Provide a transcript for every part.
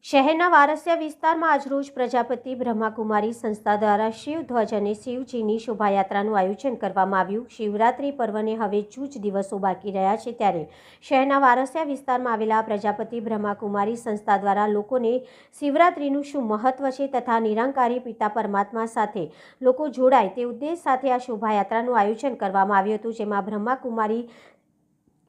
શહેરના વારસિયા વિસ્તારમાં આજરોજ પ્રજાપતિ બ્રહ્માકુમારી સંસ્થા દ્વારા શિવધ્વજ અને શિવજીની શોભાયાત્રાનું આયોજન કરવામાં આવ્યું। શિવરાત્રિ પર્વને હવે જ દિવસો બાકી રહ્યા છે, ત્યારે શહેરના વારસિયા વિસ્તારમાં આવેલા પ્રજાપતિ બ્રહ્માકુમારી સંસ્થા દ્વારા લોકોને શિવરાત્રિનું શું મહત્વ છે તથા નિરંકારી પિતા પરમાત્મા સાથે લોકો જોડાય તે ઉદ્દેશ સાથે આ શોભાયાત્રાનું આયોજન કરવામાં આવ્યું હતું, જેમાં બ્રહ્માકુમારી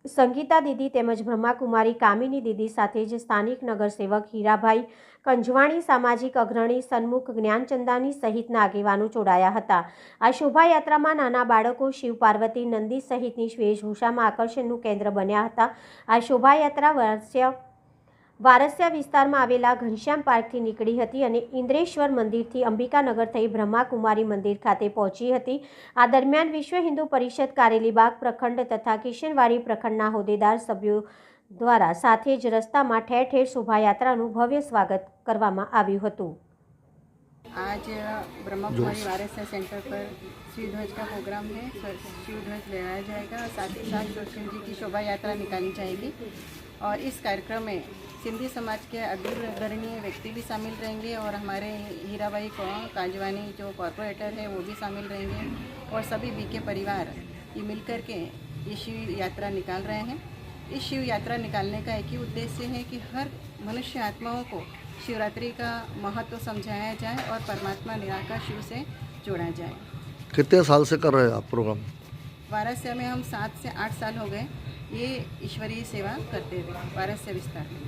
સંગીતા દીદી તેમજ બ્રહ્માકુમારી કામિની દીદી સાથે જ સ્થાનિક નગરસેવક હીરાભાઈ કંજવાણી, સામાજિક અગ્રણી સન્મુખ જ્ઞાનચંદાની સહિતના આગેવાનો જોડાયા હતા। આ શોભાયાત્રામાં નાના બાળકો શિવ પાર્વતી નંદી સહિતની વેશભૂષામાં આકર્ષણનું કેન્દ્ર બન્યા હતા। આ શોભાયાત્રા વારસિયા વિસ્તારમાં આવેલા ઘનશ્યામ પાર્કથી નીકળી હતી અને ઇન્દ્રેશ્વર મંદિરથી અંબિકાનગર થઈ બ્રહ્માકુમારી મંદિર ખાતે પહોંચી હતી। આ દરમિયાન વિશ્વ હિન્દુ પરિષદ કારેલીબાગ પ્રખંડ તથા કિશનવાડી પ્રખંડના હોદ્દેદાર સભ્યો દ્વારા સાથે જ રસ્તામાં ઠેર ઠેર શોભાયાત્રાનું ભવ્ય સ્વાગત કરવામાં આવ્યું હતું। आज ब्रह्माकुमारी वारसिया सेंटर पर शिवध्वज का प्रोग्राम है। शिवध्वज लहराया जाएगा और साथ ही साथ शिव जी की शोभा यात्रा निकाली जाएगी और इस कार्यक्रम में सिंधी समाज के अग्रगण्य व्यक्ति भी शामिल रहेंगे और हमारे हीराबाई कांजवानी जो कॉरपोरेटर है वो भी शामिल रहेंगे और सभी बीके परिवार ये मिलकर के ये शिव यात्रा निकाल रहे हैं। इस शिव यात्रा निकालने का एक ही उद्देश्य है कि हर मनुष्य आत्माओं को शिवरात्रि का महत्व समझाया जाए और परमात्मा निराकार शिव से जोड़ा जाए। कितने साल से कर रहे हैं आप प्रोग्राम? वारसिया में हम 7 से 8 साल हो गए ये ईश्वरीय सेवा करते हुए वारसिया विस्तार में।